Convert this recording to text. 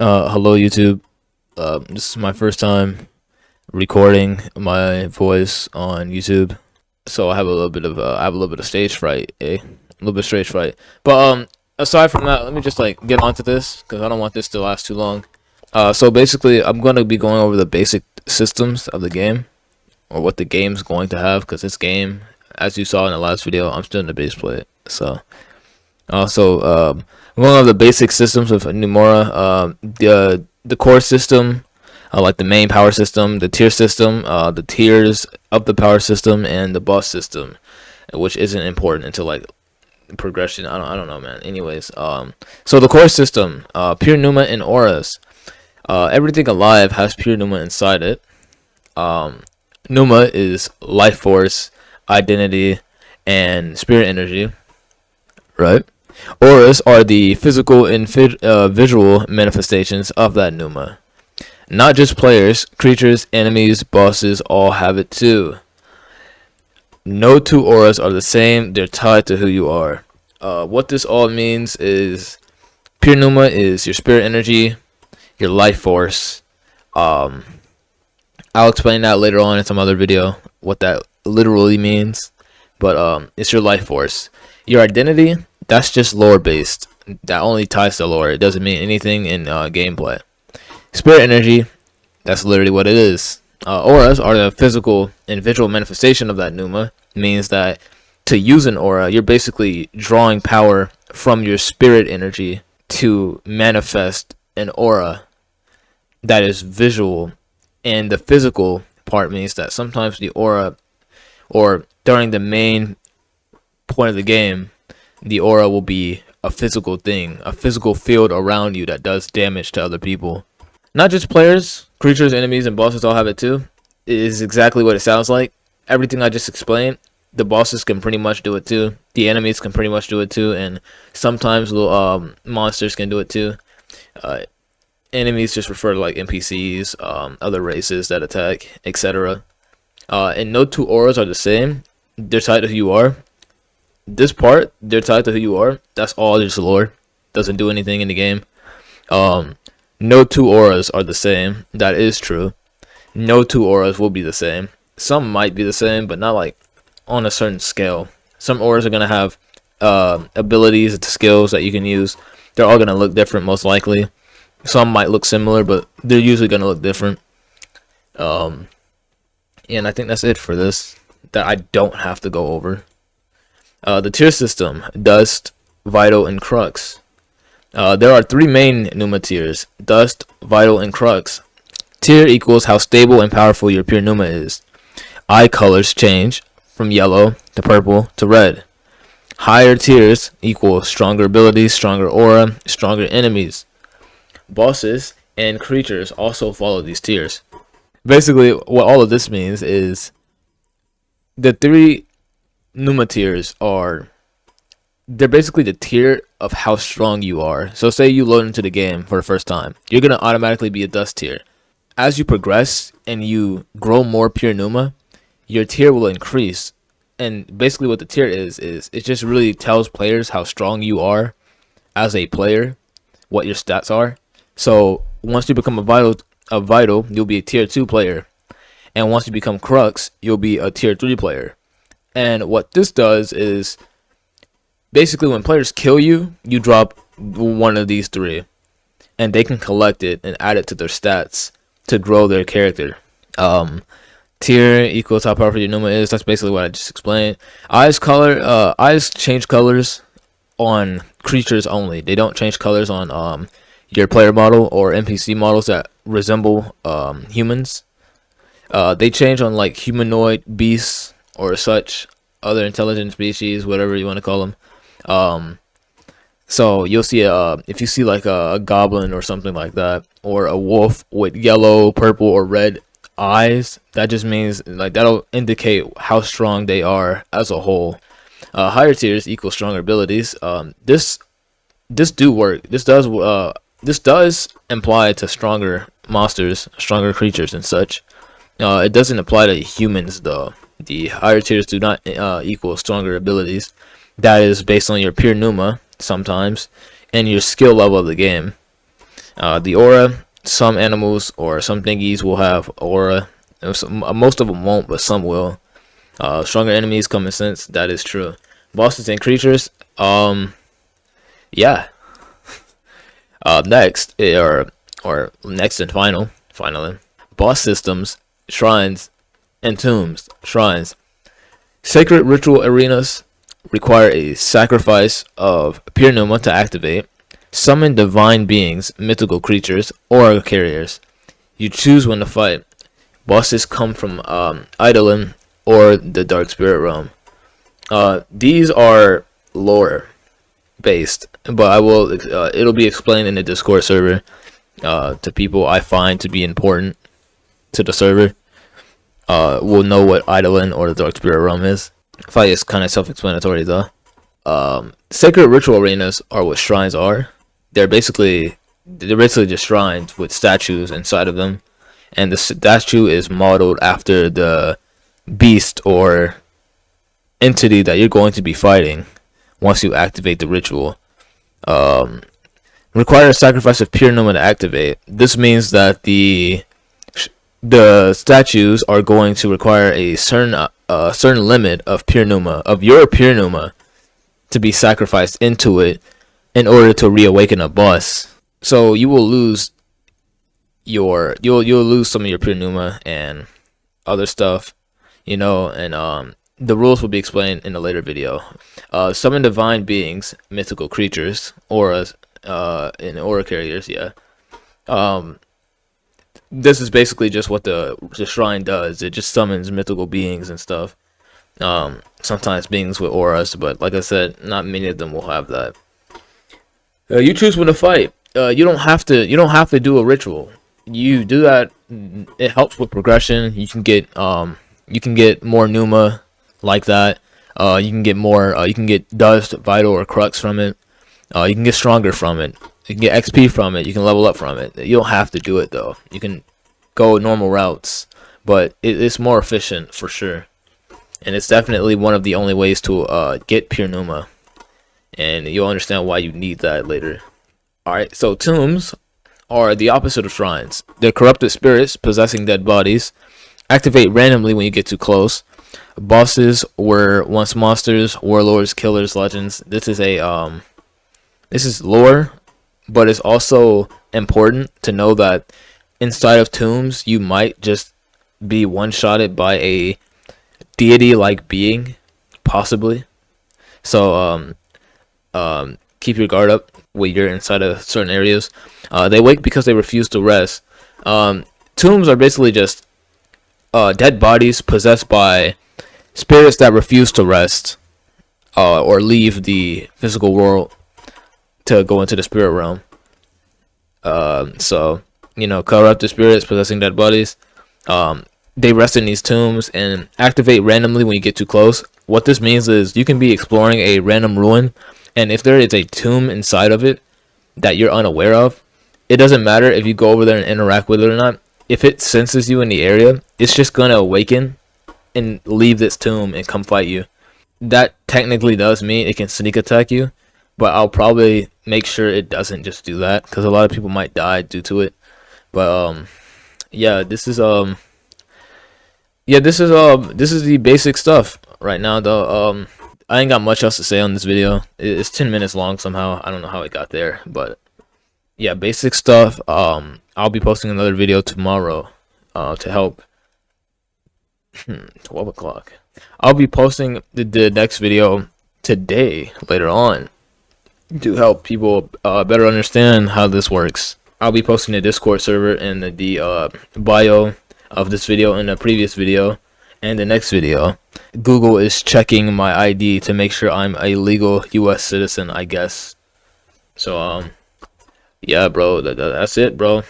Hello YouTube. This is my first time recording my voice on YouTube, so I have a little bit of stage fright, a little bit of stage fright. But aside from that, let me just like get onto this because I don't want this to last too long. So basically, I'm gonna be going over the basic systems of the game or what the game's going to have because this game, as you saw in the last video, I'm still in the base plate. So also, I'm going over the basic systems of Pneumora. The core system, like the main power system, the tier system, the tiers of the power system, and the boss system, which isn't important until like progression. I don't know, man. Anyways, so the core system, pure Pneuma and auras. Everything alive has pure Pneuma inside it. Pneuma is life force, identity, and spirit energy, right? Auras are the physical and visual manifestations of that Pneuma. Not just players, creatures, enemies, bosses all have it too. No two auras are the same, they're tied to who you are. What this all means is pure Pneuma is your spirit energy, your life force. I'll explain that later on in some other video, what that literally means. But it's your life force. Your identity, that's just lore based. That only ties to lore. It doesn't mean anything in gameplay. Spirit energy, that's literally what it is. Auras are the physical and visual manifestation of that Pneuma. Means that to use an aura, you're basically drawing power from your spirit energy to manifest an aura that is visual. And the physical part means that sometimes the aura, or during the main point of the game, the aura will be a physical thing, a physical field around you that does damage to other people. Not just players, creatures, enemies, and bosses all have it too. It is exactly what it sounds like. Everything I just explained, the bosses can pretty much do it too. The enemies can pretty much do it too, and sometimes little monsters can do it too. Enemies just refer to like NPCs, other races that attack, etc. And no two auras are the same. They're tied to who you are. This part, they're tied to who you are. That's all just lore. Doesn't do anything in the game. No two auras are the same. That is true. No two auras will be the same. Some might be the same, but not like on a certain scale. Some auras are gonna have abilities and skills that you can use. They're all gonna look different, most likely. Some might look similar, but they're usually gonna look different. And I think that's it for this. That I don't have to go over. The tier system: Dust, Vital, and Crux. There are three main Pneuma tiers: Dust, Vital, and Crux. Tier equals how stable and powerful your pure Pneuma is. Eye colors change from yellow to purple to red. Higher tiers equal stronger abilities, stronger aura, stronger enemies. Bosses and creatures also follow these tiers. Basically, what all of this means is the three Pneuma tiers they're basically the tier of how strong you are. So say you load into the game for the first time, you're going to automatically be a Dust tier. As you progress and you grow more pure Pneuma, your tier will increase. And basically what the tier is it just really tells players how strong you are as a player, what your stats are. So once you become a vital, you'll be a tier 2 player. And once you become Crux, you'll be a tier 3 player. And what this does is basically when players kill you, you drop one of these three. And they can collect it and add it to their stats to grow their character. Tier equals how powerful your Pneuma is. That's basically what I just explained. Eyes change colors on creatures only. They don't change colors on your player model or NPC models that resemble humans. They change on like humanoid beasts or such, other intelligent species, whatever you want to call them. So you'll see if you see like a goblin or something like that, or a wolf with yellow, purple, or red eyes, that just means like that'll indicate how strong they are as a whole. Higher tiers equal stronger abilities. This do work. This does imply to stronger monsters, stronger creatures, and such. It doesn't apply to humans though. The higher tiers do not equal stronger abilities. That is based on your pure Pneuma sometimes and your skill level of the game. The aura, some animals or some thingies will have aura. Most of them won't, but some will. Stronger enemies, common sense, that is true. Bosses and creatures, yeah. Next, or next and finally, boss systems, shrines, and tombs. Shrines. Sacred ritual arenas require a sacrifice of pure pneuma to activate. Summon divine beings, mythical creatures, aura carriers. You choose when to fight. Bosses come from Eidolon or the Dark Spirit Realm. These are lore based, but I will. It'll be explained in the Discord server to people I find to be important to the server. Will know what Eidolon or the Dark Spirit Realm is. Fight is kind of self-explanatory though. Sacred ritual arenas are what shrines are. They're basically just shrines with statues inside of them, and the statue is modeled after the beast or entity that you're going to be fighting once you activate the ritual. Require a sacrifice of pure pneuma to activate. This means that the statues are going to require a certain limit of pure pneuma, of your pure pneuma, to be sacrificed into it in order to reawaken a boss. So you will lose you'll lose some of your pure pneuma and other stuff, and the rules will be explained in a later video. Summon divine beings, mythical creatures, auras, and aura carriers. Yeah. This is basically just what the shrine does. It just summons mythical beings and stuff. Sometimes beings with auras, but like I said, not many of them will have that. You choose when to fight. You don't have to do a ritual. You do that. It helps with progression. You can get more pneuma like that. You can get more. You can get dust, vital, or crux from it. You can get stronger from it. You can get XP from it. You can level up from it. You don't have to do it though. You can go normal routes, but it's more efficient for sure. And it's definitely one of the only ways to get pure pneuma. And you'll understand why you need that later. Alright, so tombs are the opposite of shrines. They're corrupted spirits possessing dead bodies. Activate randomly when you get too close. Bosses were once monsters, warlords, killers, legends. This is lore, but it's also important to know that inside of tombs you might just be one-shotted by a deity-like being, possibly. So keep your guard up when you're inside of certain areas. They wake because they refuse to rest. Tombs are basically just dead bodies possessed by spirits that refuse to rest or leave the physical world to go into the spirit realm. So corrupted spirits possessing dead bodies. They rest in these tombs and activate randomly when you get too close. What this means is you can be exploring a random ruin, and if there is a tomb inside of it that you're unaware of, it doesn't matter if you go over there and interact with it or not. If it senses you in the area, it's just gonna awaken and leave this tomb and come fight you. That technically does mean it can sneak attack you, but I'll probably make sure it doesn't just do that, because a lot of people might die due to it. But yeah, this is the basic stuff right now though. I ain't got much else to say on this video. It's 10 minutes long somehow. I don't know how it got there, but yeah, basic stuff. I'll be posting another video tomorrow to help 12 o'clock. I'll be posting the next video today later on to help people better understand how this works. I'll be posting the Discord server in the bio of this video and the previous video and the next video. Google is checking my ID to make sure I'm a legal US citizen, I guess. So yeah, bro, that's it, bro.